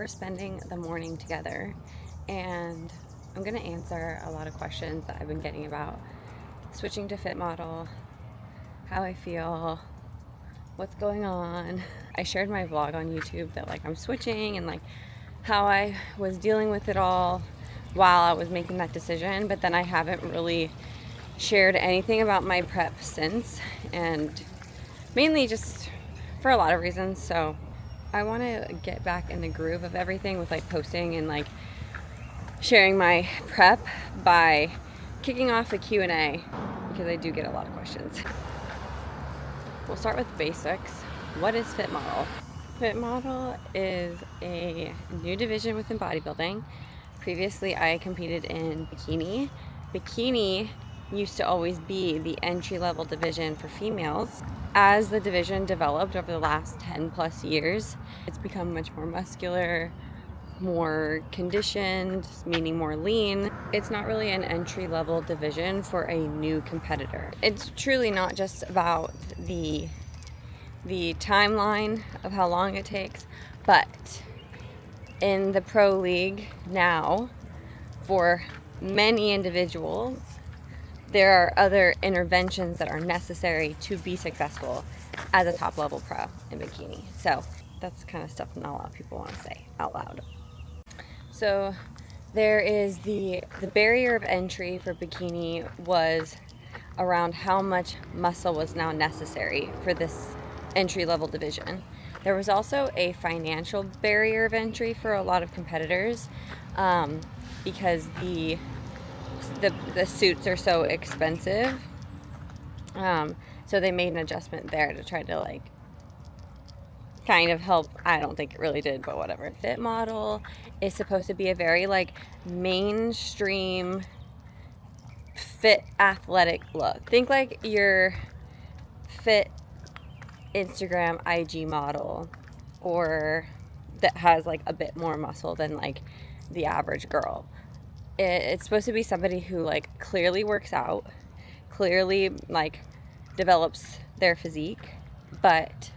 we're spending the morning together, and I'm gonna answer a lot of questions that I've been getting about switching to Fit Model, how I feel, what's going on. I shared my vlog on YouTube that I'm switching and how I was dealing with it all while I was making that decision, but then I haven't really shared anything about my prep since, and mainly just for a lot of reasons. So I want to get back in the groove of everything with posting and sharing my prep by kicking off a Q&A, because I do get a lot of questions. We'll start with basics. What is Fit Model? Fit Model is a new division within bodybuilding. Previously, I competed in Bikini. Bikini used to always be the entry-level division for females. As the division developed over the last 10 plus years, it's become much more muscular, more conditioned, meaning more lean. It's not really an entry-level division for a new competitor. It's truly not just about the timeline of how long it takes, but in the pro league now, for many individuals, there are other interventions that are necessary to be successful as a top level pro in Bikini. So that's kind of stuff not a lot of people want to say out loud. So there is the barrier of entry for Bikini was around how much muscle was now necessary for this entry-level division. There was also a financial barrier of entry for a lot of competitors, because the suits are so expensive. So they made an adjustment there to try to kind of help. I don't think it really did, but whatever. Fit Model is supposed to be a very mainstream fit athletic look. Think your fit Instagram IG model, or that has a bit more muscle than the average girl. It's supposed to be somebody who clearly works out, clearly develops their physique, but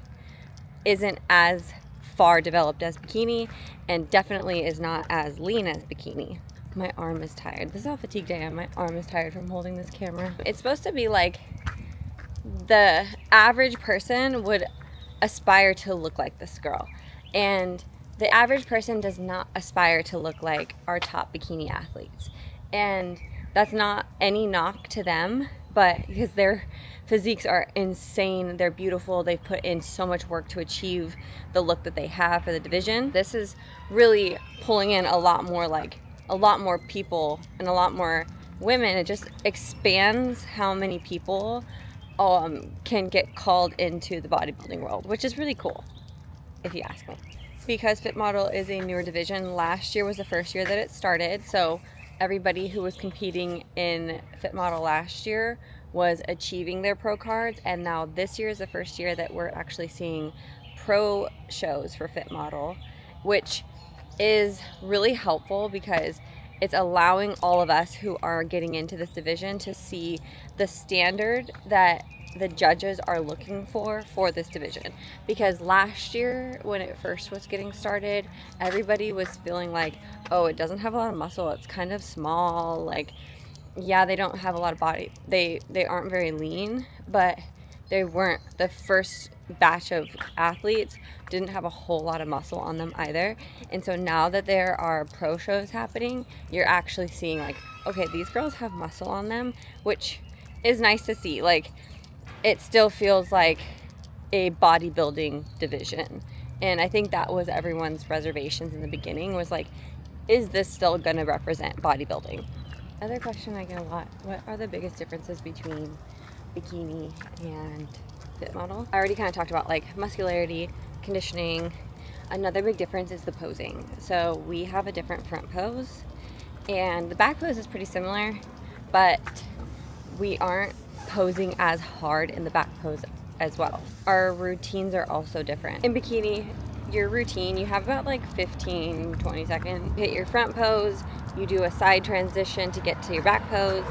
isn't as far developed as Bikini, and definitely is not as lean as Bikini. My arm is tired. This is how fatigued I am. My arm is tired from holding this camera. It's supposed to be the average person would aspire to look like this girl, and the average person does not aspire to look like our top Bikini athletes. And that's not any knock to them, but because their physiques are insane, they're beautiful, they've put in so much work to achieve the look that they have for the division. This is really pulling in a lot more people and a lot more women. It just expands how many people can get called into the bodybuilding world, which is really cool, if you ask me. Because Fit Model is a newer division, last year was the first year that it started, so everybody who was competing in Fit Model last year was achieving their pro cards, and now this year is the first year that we're actually seeing pro shows for Fit Model, which is really helpful because it's allowing all of us who are getting into this division to see the standard that the judges are looking for this division. Because last year, when it first was getting started, everybody was feeling oh, it doesn't have a lot of muscle, it's kind of small, yeah, they don't have a lot of body, they aren't very lean, but they weren't, the first batch of athletes didn't have a whole lot of muscle on them either. And so now that there are pro shows happening, you're actually seeing okay, these girls have muscle on them, which is nice to see. It still feels like a bodybuilding division. And I think that was everyone's reservations in the beginning, was is this still gonna represent bodybuilding? Other question I get a lot, what are the biggest differences between Bikini and Fit Model? I already kind of talked about muscularity, conditioning. Another big difference is the posing. So we have a different front pose, and the back pose is pretty similar, but we aren't posing as hard in the back pose as well. Our routines are also different. In Bikini, your routine, you have about 15-20 seconds. You hit your front pose, you do a side transition to get to your back pose,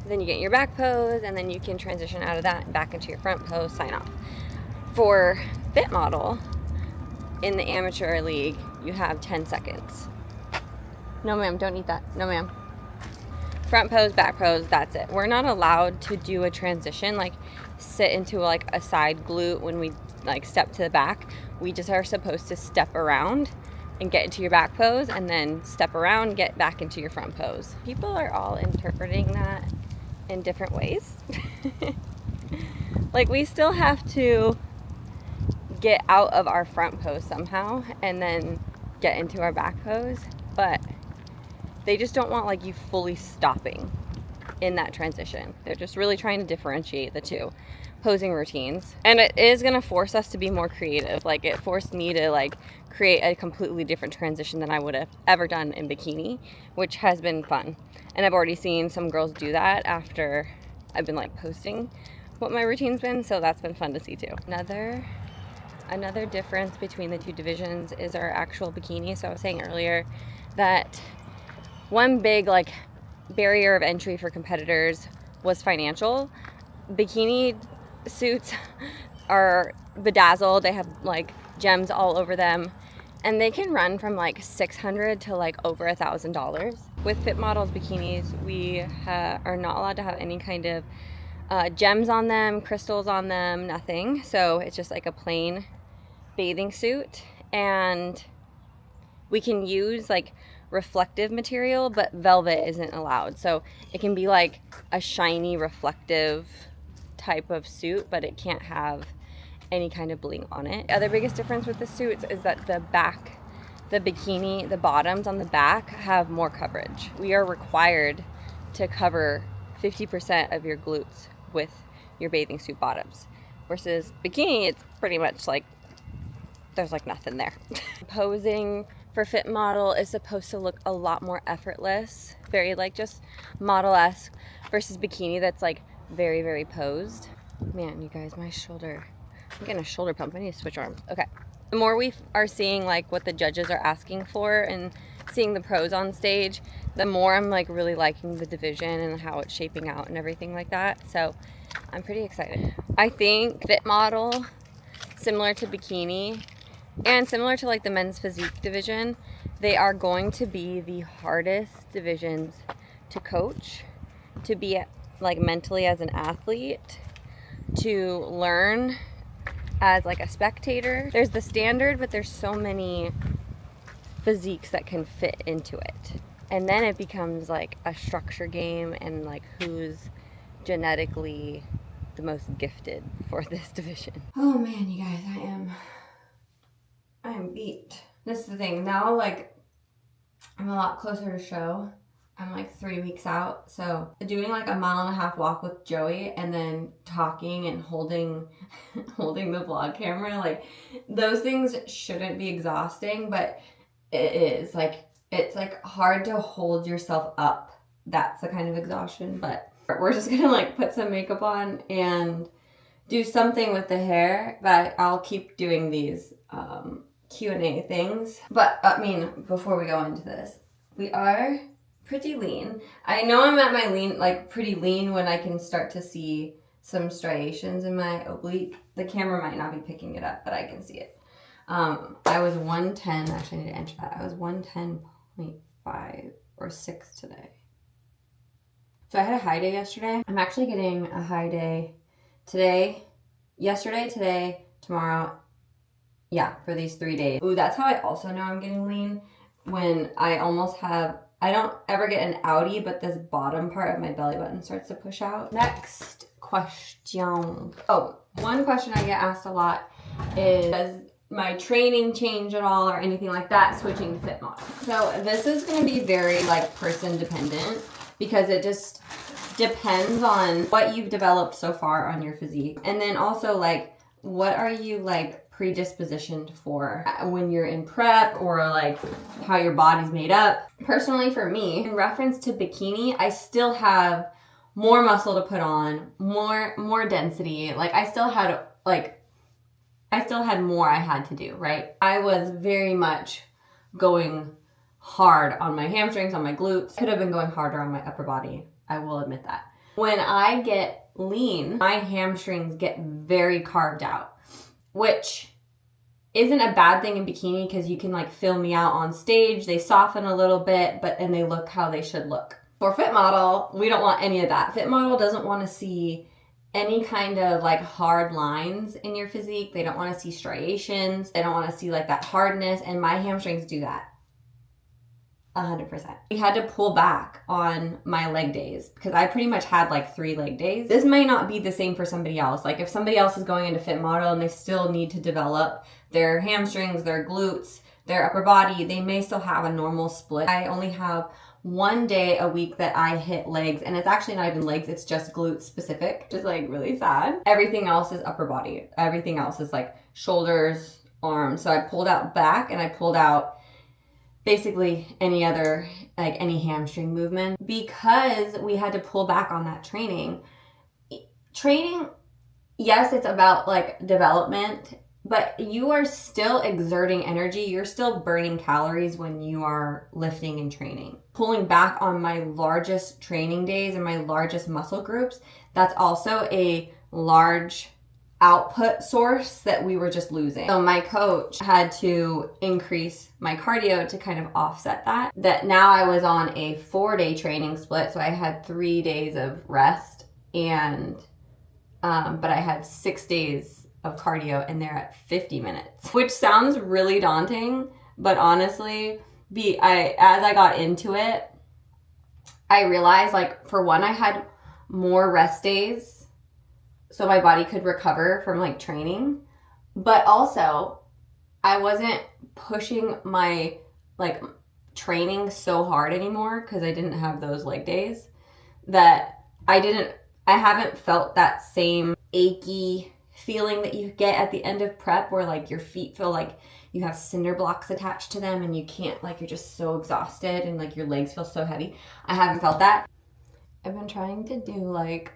then you get your back pose, and then you can transition out of that and back into your front pose, sign off. For Fit Model, in the amateur league, You have 10 seconds. No ma'am, don't eat that. No ma'am. Front pose, back pose, that's it. We're not allowed to do a transition, like sit into like a side glute when we like step to the back. We just are supposed to step around and get into your back pose and then step around, get back into your front pose. People are all interpreting that in different ways. Like we still have to get out of our front pose somehow and then get into our back pose, but they just don't want like you fully stopping in that transition. They're just really trying to differentiate the two posing routines. And it is gonna force us to be more creative. Like it forced me to like create a completely different transition than I would have ever done in bikini, which has been fun. And I've already seen some girls do that after I've been like posting what my routine's been, so that's been fun to see too. Another difference between the two divisions is our actual bikini. So I was saying earlier that one big like barrier of entry for competitors was financial. Bikini suits are bedazzled. They have like gems all over them, and they can run from like $600 to like over $1,000. With Fit Models bikinis, we are not allowed to have any kind of gems on them, crystals on them, nothing. So it's just like a plain bathing suit, and we can use like reflective material, but velvet isn't allowed. So it can be like a shiny reflective type of suit, but it can't have any kind of bling on it. The other biggest difference with the suits is that the bikini, the bottoms on the back have more coverage. We are required to cover 50% of your glutes with your bathing suit bottoms, versus bikini, it's pretty much like there's like nothing there. Posing for Fit Model is supposed to look a lot more effortless, very like just model-esque, versus bikini that's like very, very posed. Man, you guys, my shoulder, I'm getting a shoulder pump. I need to switch arms. Okay. The more we are seeing like what the judges are asking for and seeing the pros on stage, the more I'm like really liking the division and how it's shaping out and everything like that. So I'm pretty excited. I think Fit Model, similar to bikini and similar to like the men's physique division, they are going to be the hardest divisions to coach, to be like mentally as an athlete, to learn as like a spectator. There's the standard, but there's so many physiques that can fit into it. And then it becomes like a structure game and like who's genetically the most gifted for this division. Oh man, you guys, I am beat. This is the thing. Now like I'm a lot closer to show. I'm like 3 weeks out, so doing like a 1.5 mile walk with Joey and then talking and holding the vlog camera, like those things shouldn't be exhausting, but it is. Like it's like hard to hold yourself up. That's the kind of exhaustion. But we're just gonna like put some makeup on and do something with the hair, but I'll keep doing these Q&A things. But I mean, before we go into this, we are pretty lean. I know I'm at my lean, like pretty lean, when I can start to see some striations in my oblique. The camera might not be picking it up, but I can see it. I was 110, actually I need to enter that. I was 110.5 or 6 today. So I had a high day yesterday. I'm actually getting a high day today, yesterday, today, tomorrow. Yeah, for these 3 days. Ooh, that's how I also know I'm getting lean. When I almost have, I don't ever get an outie, but this bottom part of my belly button starts to push out. Next question. Oh, one question I get asked a lot is, does my training change at all or anything like that switching to Fit Model? So this is going to be very like person dependent, because it just depends on what you've developed so far on your physique. And then also like, what are you like predispositioned for when you're in prep, or like how your body's made up. Personally for me, in reference to bikini, I still have more muscle to put on, more density. Like I still had more I had to do, right? I was very much going hard on my hamstrings, on my glutes. Could have been going harder on my upper body. I will admit that. When I get lean, my hamstrings get very carved out, which isn't a bad thing in bikini because you can like fill me out on stage. They soften a little bit, but then they look how they should look. For fit model, we don't want any of that. Fit model doesn't want to see any kind of like hard lines in your physique. They don't want to see striations. They don't want to see like that hardness, and my hamstrings do that. 100%. We had to pull back on my leg days because I pretty much had like 3 leg days. This may not be the same for somebody else. Like if somebody else is going into fit model and they still need to develop their hamstrings, their glutes, their upper body, they may still have a normal split. I only have 1 day a week that I hit legs, and it's actually not even legs, it's just glute specific, just like really sad. Everything else is upper body. Everything else is like shoulders, arms. So I pulled out back and I pulled out basically any other, like any hamstring movement, because we had to pull back on that training. Training, yes, it's about like development, but you are still exerting energy. You're still burning calories when you are lifting and training. Pulling back on my largest training days and my largest muscle groups, that's also a large output source that we were just losing. So my coach had to increase my cardio to kind of offset that. That now I was on a 4-day training split, so I had 3 days of rest, and but I had 6 days of cardio, and they're at 50 minutes, which sounds really daunting, but honestly, as I got into it, I realized like for one, I had more rest days so my body could recover from like training, but also I wasn't pushing my like training so hard anymore because I didn't have those leg days, that I haven't felt that same achy feeling that you get at the end of prep where like your feet feel like you have cinder blocks attached to them and you can't, like you're just so exhausted and like your legs feel so heavy. I haven't felt that. I've been trying to do like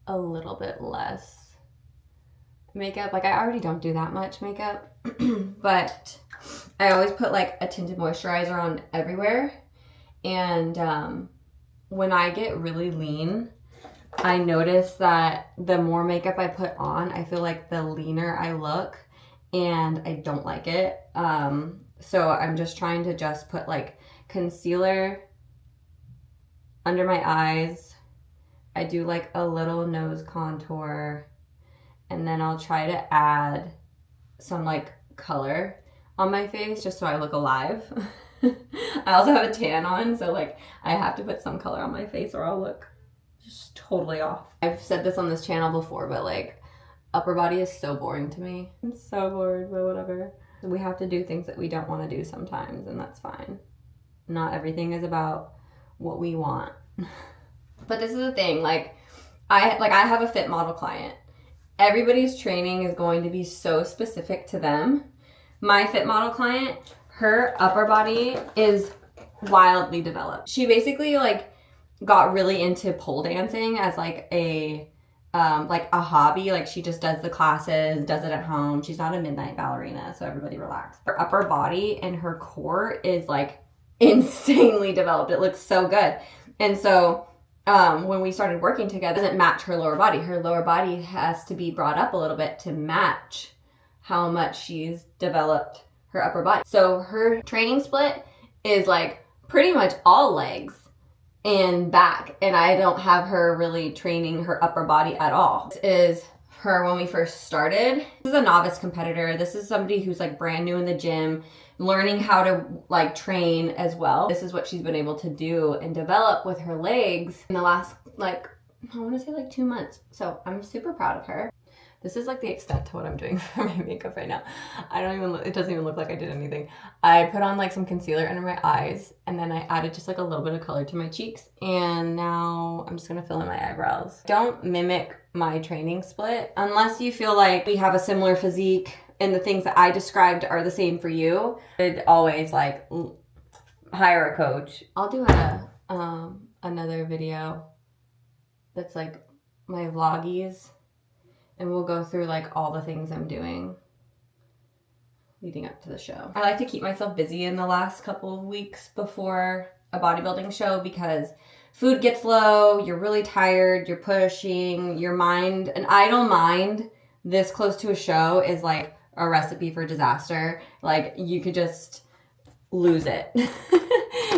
a little bit less makeup. Like I already don't do that much makeup, but I always put like a tinted moisturizer on everywhere. And when I get really lean, I notice that the more makeup I put on, I feel like the leaner I look, and I don't like it. So I'm just trying to just put like concealer under my eyes. I do like a little nose contour, and then I'll try to add some like color on my face just so I look alive. I also have a tan on, so like I have to put some color on my face or I'll look just totally off. I've said this on this channel before, but like upper body is so boring to me. I'm so bored, but whatever. We have to do things that we don't want to do sometimes, and that's fine. Not everything is about what we want. But this is the thing, like I have a fit model client. Everybody's training is going to be so specific to them. My fit model client, her upper body is wildly developed. She basically like got really into pole dancing as like a hobby. Like she just does the classes, does it at home. She's not a midnight ballerina, so everybody relax. Her upper body and her core is like insanely developed. It looks so good. And so when we started working together, it doesn't match her lower body. Her lower body has to be brought up a little bit to match how much she's developed her upper body. So her training split is like pretty much all legs and back, and I don't have her really training her upper body at all. This is her when we first started. This is a novice competitor. This is somebody who's like brand new in the gym, learning how to like train as well. This is what she's been able to do and develop with her legs in the last like, I want to say like 2 months. So I'm super proud of her. This is like the extent to what I'm doing for my makeup right now. It doesn't even look like I did anything. I put on like some concealer under my eyes, and then I added just like a little bit of color to my cheeks. And now I'm just gonna fill in my eyebrows. Don't mimic my training split unless you feel like we have a similar physique and the things that I described are the same for you. I'd always like hire a coach. I'll do another video that's like my vloggies, and we'll go through like all the things I'm doing leading up to the show. I like to keep myself busy in the last couple of weeks before a bodybuilding show because food gets low, you're really tired, you're pushing, your mind, an idle mind this close to a show is like a recipe for disaster. Like, you could just lose it.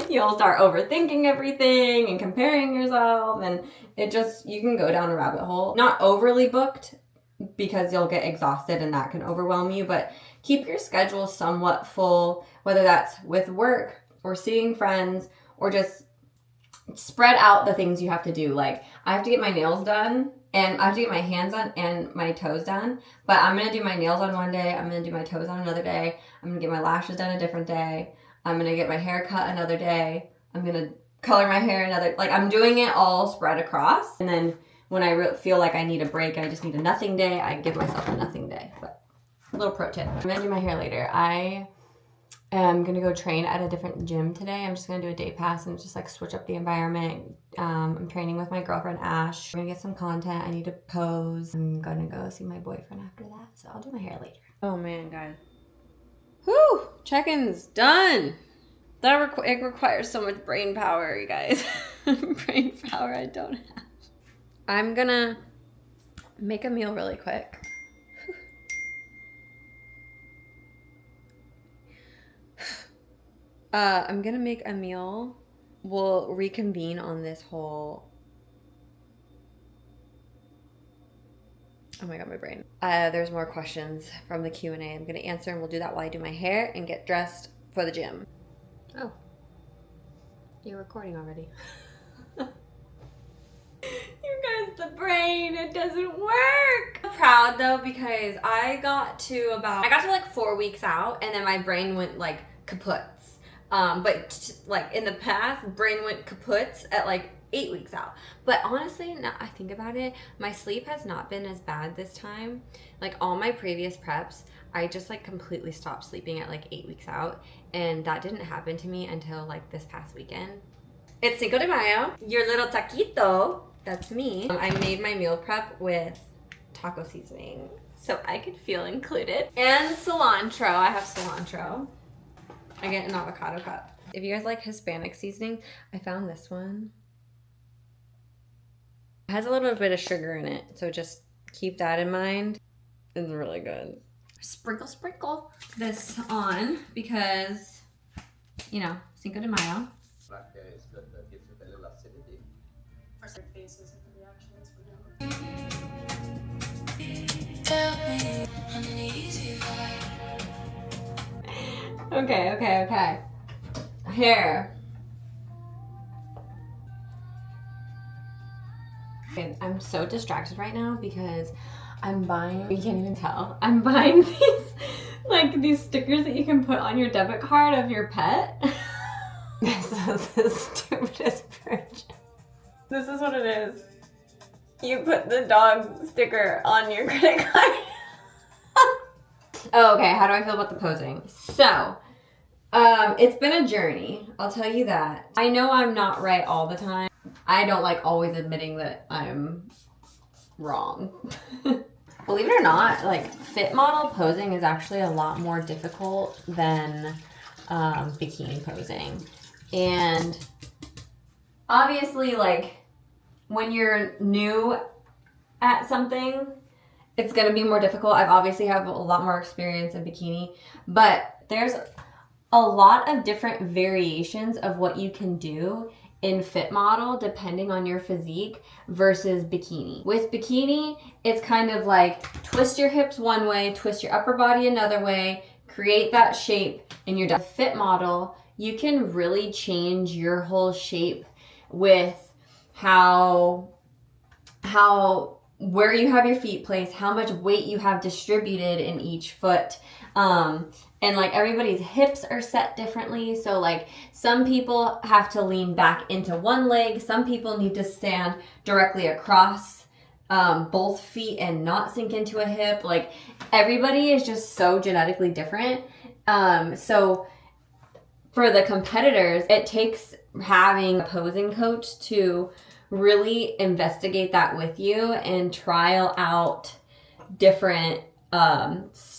You'll start overthinking everything and comparing yourself, and you can go down a rabbit hole. Not overly booked, because you'll get exhausted and that can overwhelm you, but keep your schedule somewhat full, whether that's with work or seeing friends, or just spread out the things you have to do. Like, I have to get my nails done, and I have to get my hands on and my toes done, but I'm going to do my nails on one day, I'm going to do my toes on another day, I'm going to get my lashes done a different day, I'm going to get my hair cut another day, I'm going to color my hair another, like, I'm doing it all spread across. And then when I feel like I need a break, I just need a nothing day, I give myself a nothing day. But a little pro tip. I'm going to do my hair later. I am going to go train at a different gym today. I'm just going to do a day pass and just like switch up the environment. I'm training with my girlfriend, Ash. I'm going to get some content. I need to pose. I'm going to go see my boyfriend after that. So I'll do my hair later. Oh man, guys. Whew! Check-in's done. It requires so much brain power, you guys. Brain power I don't have. I'm gonna make a meal really quick. I'm gonna make a meal. We'll reconvene on this whole... Oh my god, my brain. There's more questions from the Q&A. I'm gonna answer, and we'll do that while I do my hair and get dressed for the gym. Oh, you're recording already. You guys, the brain, it doesn't work. I'm proud though, because I got to like 4 weeks out, and then my brain went like kaputs. But like in the past, brain went kaputs at like 8 weeks out. But honestly, now I think about it, my sleep has not been as bad this time. Like all my previous preps, I just like completely stopped sleeping at like 8 weeks out, and that didn't happen to me until like this past weekend. It's Cinco de Mayo, your little taquito. That's me. I made my meal prep with taco seasoning so I could feel included. And cilantro. I have cilantro. I get an avocado cup. If you guys like Hispanic seasoning, I found this one. It has a little bit of sugar in it, so just keep that in mind. It's really good. Sprinkle this on because, you know, Cinco de Mayo. Faces and reactions Okay. Hair. Okay, I'm so distracted right now because I'm buying, you can't even tell, I'm buying these stickers that you can put on your debit card of your pet. This is the stupidest purchase. This is what it is. You put the dog sticker on your credit card. Oh, okay, how do I feel about the posing? So, it's been a journey, I'll tell you that. I know I'm not right all the time. I don't like always admitting that I'm wrong. Believe it or not, like fit model posing is actually a lot more difficult than bikini posing. And obviously, like, when you're new at something, it's going to be more difficult. I've obviously have a lot more experience in bikini, but there's a lot of different variations of what you can do in fit model depending on your physique versus bikini. With bikini, it's kind of like twist your hips one way, twist your upper body another way, create that shape, and you're done. Fit model, you can really change your whole shape with where you have your feet placed, how much weight you have distributed in each foot. And like everybody's hips are set differently. So like some people have to lean back into one leg. Some people need to stand directly across both feet and not sink into a hip. Like everybody is just so genetically different. So for the competitors, it takes having a posing coach to really investigate that with you and trial out different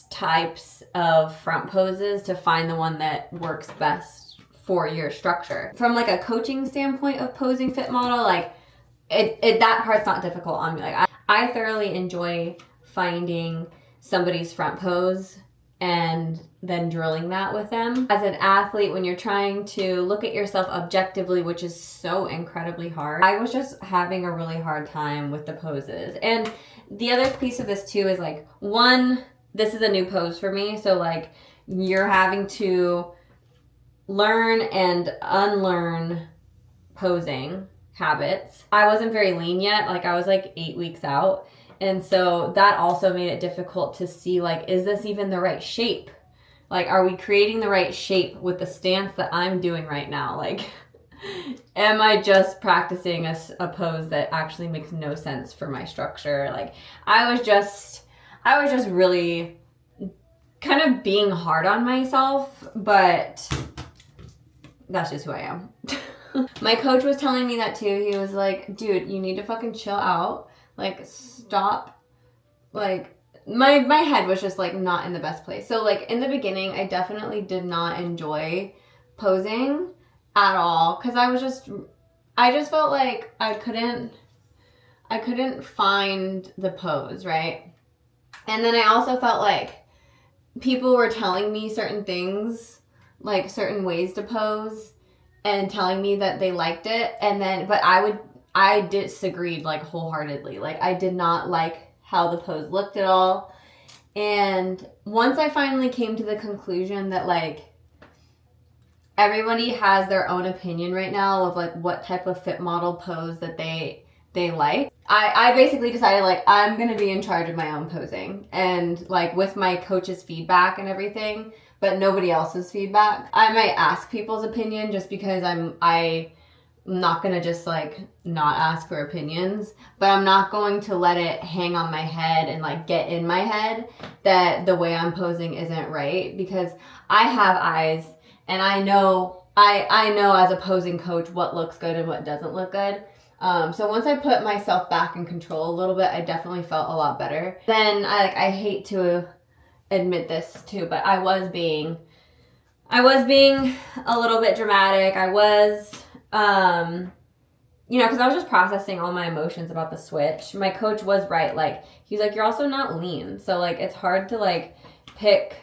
types of front poses to find the one that works best for your structure. From like a coaching standpoint of posing fit model, like that part's not difficult on me. Like I thoroughly enjoy finding somebody's front pose and then drilling that with them. As an athlete, when you're trying to look at yourself objectively, which is so incredibly hard, I was just having a really hard time with the poses. And the other piece of this too is like, one, this is a new pose for me. So like you're having to learn and unlearn posing habits. I wasn't very lean yet. Like I was like 8 weeks out. And so that also made it difficult to see, like, is this even the right shape? Like, are we creating the right shape with the stance that I'm doing right now? Like, am I just practicing a pose that actually makes no sense for my structure? Like, I was just really kind of being hard on myself, but that's just who I am. My coach was telling me that too. He was like, dude, you need to fucking chill out. Like, stop. Like, my head was just, like, not in the best place. So, like, in the beginning, I definitely did not enjoy posing at all. Because I just felt like I couldn't find the pose, right? And then I also felt like people were telling me certain things, like, certain ways to pose, and telling me that they liked it. And then, but I disagreed, like, wholeheartedly. Like, I did not like how the pose looked at all. And once I finally came to the conclusion that, like, everybody has their own opinion right now of, like, what type of fit model pose that they like, I basically decided, like, I'm going to be in charge of my own posing. And, like, with my coach's feedback and everything, but nobody else's feedback. I might ask people's opinion just because I'm not going to just, like, not ask for opinions, but I'm not going to let it hang on my head and, like, get in my head that the way I'm posing isn't right, because I have eyes and I know as a posing coach what looks good and what doesn't look good. So once I put myself back in control a little bit, I definitely felt a lot better. Then I hate to admit this too, but I was being a little bit dramatic. I was because I was just processing all my emotions about the switch. My coach was right. Like, he's like, you're also not lean. So, like, it's hard to, like, pick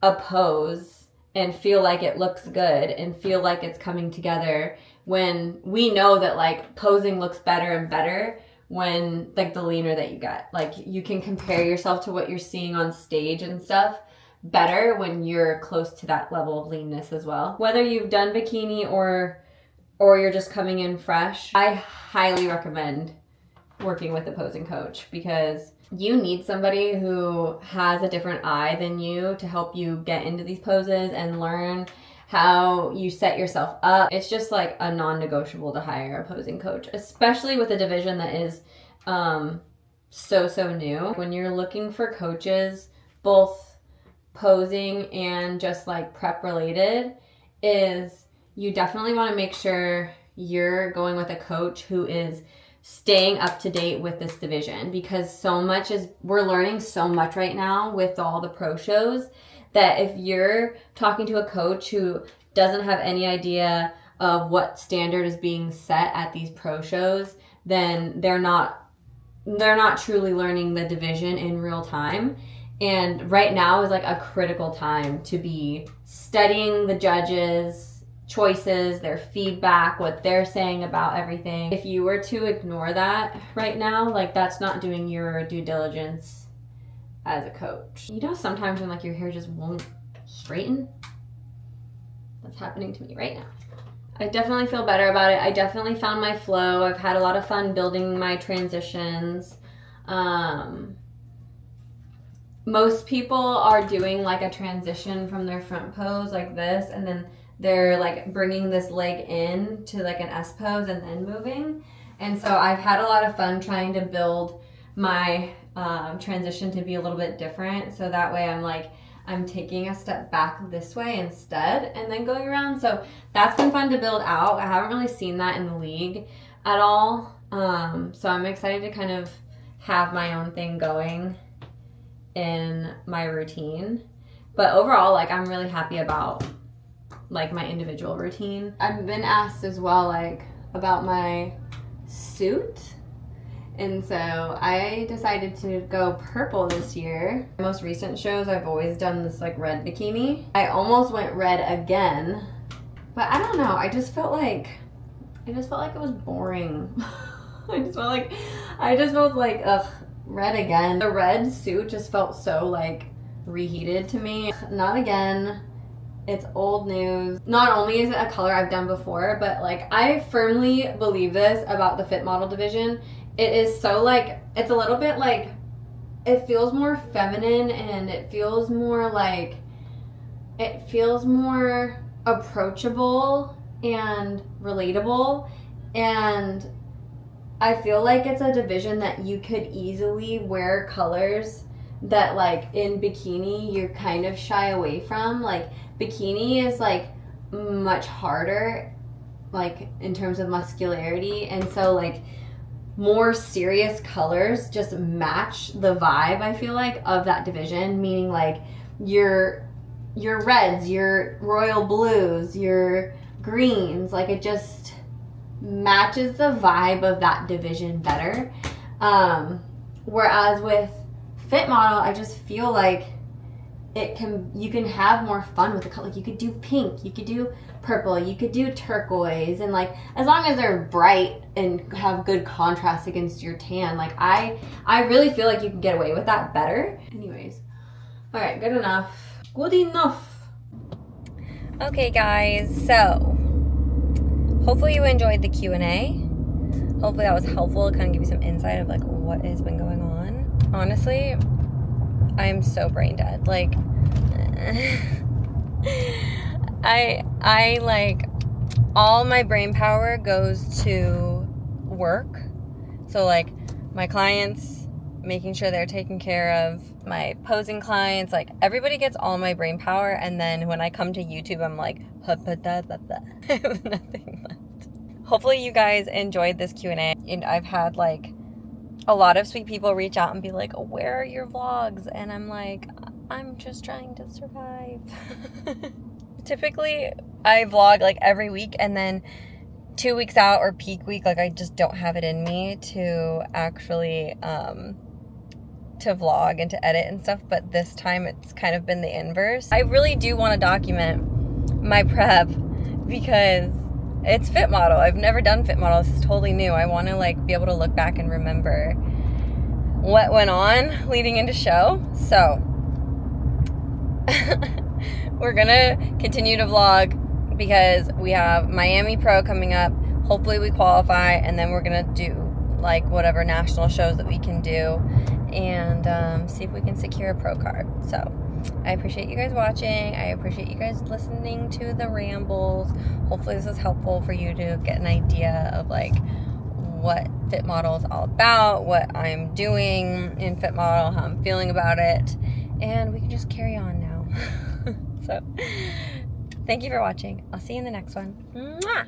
a pose and feel like it looks good and feel like it's coming together when we know that, like, posing looks better and better when, like, the leaner that you get. Like, you can compare yourself to what you're seeing on stage and stuff better when you're close to that level of leanness as well. Whether you've done bikini or you're just coming in fresh, I highly recommend working with a posing coach, because you need somebody who has a different eye than you to help you get into these poses and learn how you set yourself up. It's just, like, a non-negotiable to hire a posing coach, especially with a division that is so new. When you're looking for coaches, both posing and just, like, prep related, is you definitely want to make sure you're going with a coach who is staying up to date with this division, because we're learning so much right now with all the pro shows, that if you're talking to a coach who doesn't have any idea of what standard is being set at these pro shows, then they're not truly learning the division in real time. And right now is, like, a critical time to be studying the judges' choices, their feedback, what they're saying about everything. If you were to ignore that right now, like, that's not doing your due diligence as a coach. You know, sometimes when, like, your hair just won't straighten? That's happening to me right now. I definitely feel better about it. I definitely found my flow. I've had a lot of fun building my transitions. Most people are doing, like, a transition from their front pose like this, and then they're, like, bringing this leg in to, like, an S pose and then moving. And so I've had a lot of fun trying to build my transition to be a little bit different, so that way I'm taking a step back this way instead and then going around. So that's been fun to build out. I haven't really seen that in the league at all. So I'm excited to kind of have my own thing going in my routine. But overall, like, I'm really happy about, like, my individual routine. I've been asked as well, like, about my suit. And so I decided to go purple this year. Most recent shows, I've always done this like red bikini. I almost went red again, but I don't know. I just felt like it was boring. I just felt like, ugh, red again. The red suit just felt so like reheated to me. Not again. It's old news. Not only is it a color I've done before, but like I firmly believe this about the fit model division. It is so like, it's a little bit like, it feels more feminine and it feels more approachable and relatable. And I feel like it's a division that you could easily wear colors that like in bikini you're kind of shy away from. Like bikini is like much harder like in terms of muscularity, and so like more serious colors just match the vibe, I feel like, of that division, meaning like your reds, your royal blues, your greens, like it just matches the vibe of that division better. Whereas with fit model, I just feel like you can have more fun with the color. Like you could do pink, you could do purple, you could do turquoise, and like as long as they're bright and have good contrast against your tan, like I really feel like you can get away with that better. Anyways, all right, good enough. Good enough. Okay, guys, so hopefully you enjoyed the Q&A. Hopefully that was helpful to kind of give you some insight of like what has been going on. Honestly, I am so brain dead. Like, I like, all my brain power goes to work. So like my clients, making sure they're taken care of, my posing clients, like everybody gets all my brain power. And then when I come to YouTube, I'm like, I have nothing left. Hopefully you guys enjoyed this Q&A. And I've had like a lot of sweet people reach out and be like, where are your vlogs? And I'm like, I'm just trying to survive. Typically, I vlog like every week, and then 2 weeks out or peak week, like I just don't have it in me to actually to vlog and to edit and stuff. But this time it's kind of been the inverse. I really do want to document my prep because it's fit model. I've never done fit model. This is totally new. I want to like be able to look back and remember what went on leading into show. So we're gonna continue to vlog because we have Miami Pro coming up. Hopefully we qualify, and then we're gonna do like whatever national shows that we can do and see if we can secure a pro card. So I appreciate you guys watching. I appreciate you guys listening to the rambles. Hopefully this was helpful for you to get an idea of like what fit model is all about, what I'm doing in fit model, how I'm feeling about it, and we can just carry on now. So thank you for watching. I'll see you in the next one. Mwah!